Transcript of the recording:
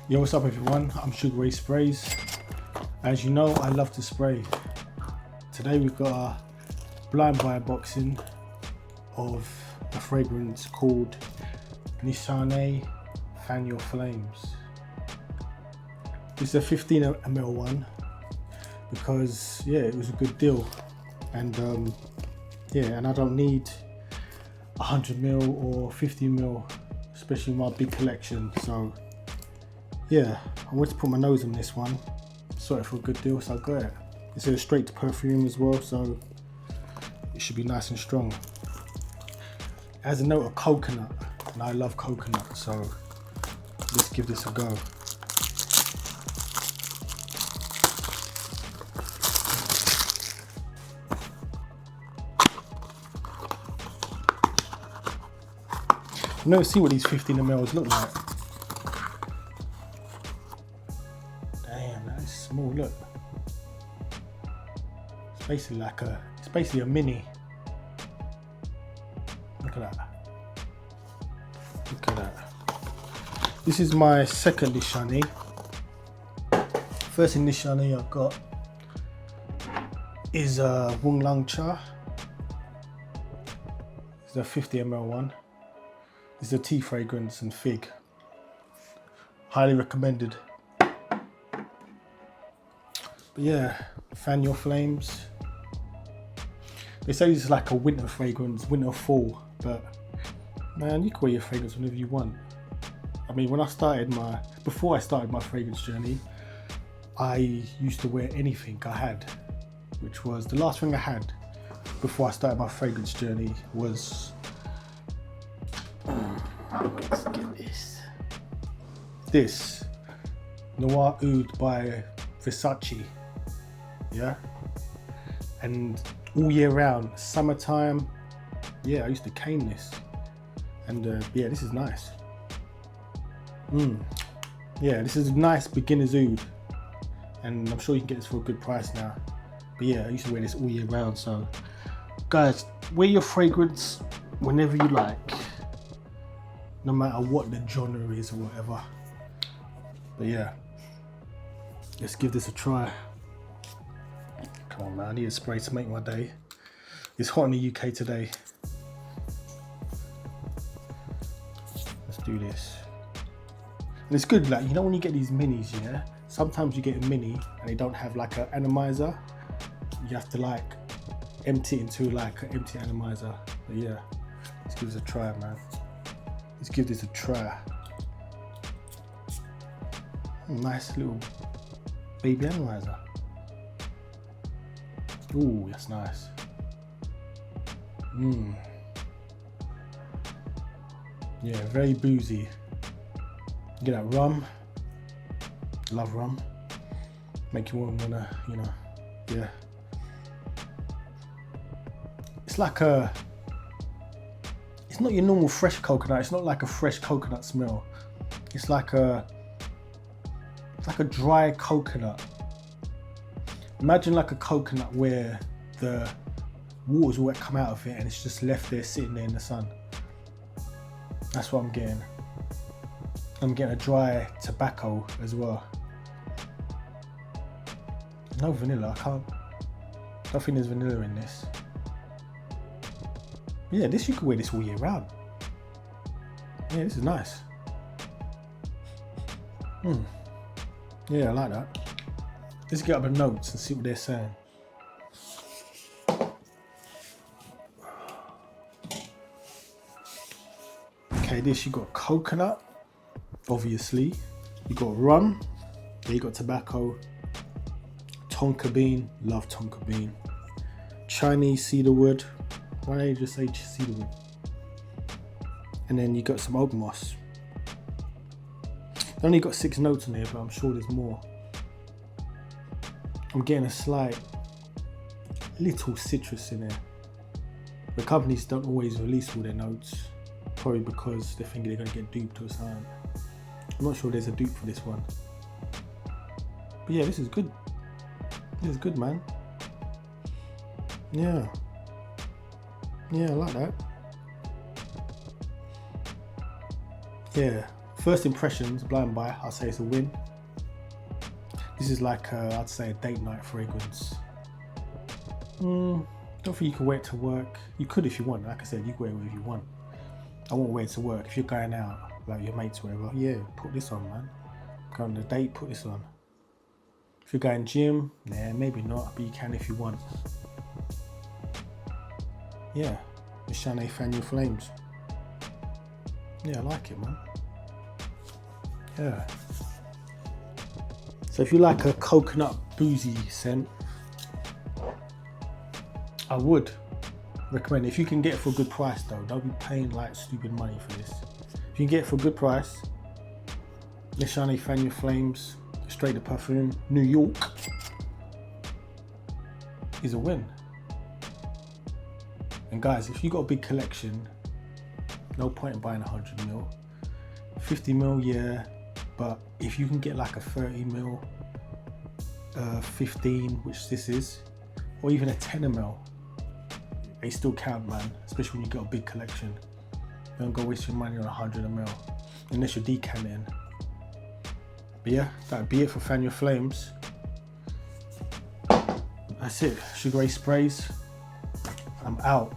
Yo, what's up everyone? I'm Sugar Ray Sprays. As you know, I love to spray. Today we've got a Blindbuy unboxing of a fragrance called Nishane Fan Your Flames. This is a 15ml one because it was a good deal, and and I don't need 100ml or 50ml, especially my big collection. So yeah, I wanted to put my nose on this one, saw it for a good deal, so I got it. It's a straight to perfume as well, so it should be nice and strong. It has a note of coconut, and I love coconut, so let's give this a go. I've never seen what these 15mls look like. Damn, that is small, look. It's basically a mini. Look at that. Look at that. This is my second Nishane. First Nishane I've got is Wung Lang Cha. It's a 50ml one. It's a tea fragrance and fig. Highly recommended. But yeah, Fan Your Flames. They say this is like a winter fragrance, winter fall, but man, you can wear your fragrance whenever you want. I mean, before I started my fragrance journey, I used to wear anything I had, which was the last thing I had before I started my fragrance journey was, let's get this Noir Oud by Versace. Yeah, and all year round, summertime, I used to cane this, and this is nice. This is a nice beginner's oud, and I'm sure you can get this for a good price now. But yeah, I used to wear this all year round. So guys, wear your fragrance whenever you like, no matter what the genre is or whatever. But yeah, let's give this a try. Come on man, I need a spray to make my day. It's hot in the UK today. Let's do this. And it's good, like, you know when you get these minis, sometimes you get a mini and they don't have like an atomizer. You have to like empty it into like an empty atomizer. But yeah, let's give this a try, man. Let's give this a try. Nice little baby atomizer. Ooh, that's nice. Yeah, very boozy. Get that rum. Love rum. Make you wanna, yeah. It's like it's not your normal fresh coconut. It's not like a fresh coconut smell. It's like a dry coconut. Imagine like a coconut where the water's all come out of it and it's just left there sitting there in the sun. That's what I'm getting. I'm getting a dry tobacco as well. No vanilla, I don't think there's vanilla in this. Yeah, you could wear this all year round. Yeah, this is nice. Yeah, I like that. Let's get up the notes and see what they're saying. Okay, you got coconut, obviously. You got rum. You got tobacco. Tonka bean, love tonka bean. Chinese cedarwood. Why don't you just say cedarwood? And then you got some oak moss. I only got 6 notes on here, but I'm sure there's more. I'm getting a slight little citrus in there. The companies don't always release all their notes, probably because they think they're going to get duped or something. I'm not sure there's a dupe for this one. But yeah, this is good. This is good, man. Yeah. Yeah, I like that. Yeah, First impressions, Blindbuy, I'll say it's a win. This is like, I'd say a date night fragrance. Don't think you can wear it to work. You could if you want. Like I said, you can wear it if you want. I won't wear it to work. If you're going out, like your mates or whatever, yeah, put this on, man. Go on a date, put this on. If you're going gym, nah, maybe not, but you can if you want. Yeah, Nishane Fan Your Flames. Yeah, I like it, man. Yeah. So if you like a coconut boozy scent, I would recommend it. If you can get it for a good price though, don't be paying like stupid money for this. If you can get it for a good price, Nishane Fan Your Flames, straight to Perfume, New York, is a win. And guys, if you got a big collection, no point in buying 100ml. 50ml, yeah, but if you can get like a 30ml, 15, which this is, or even a 10ml, they still count, man, especially when you got a big collection. Don't go waste your money on 100ml, unless you're decanting. But yeah, that'd be it for Fan Your Flames. That's it, Sugar Ray Sprays. I'm out.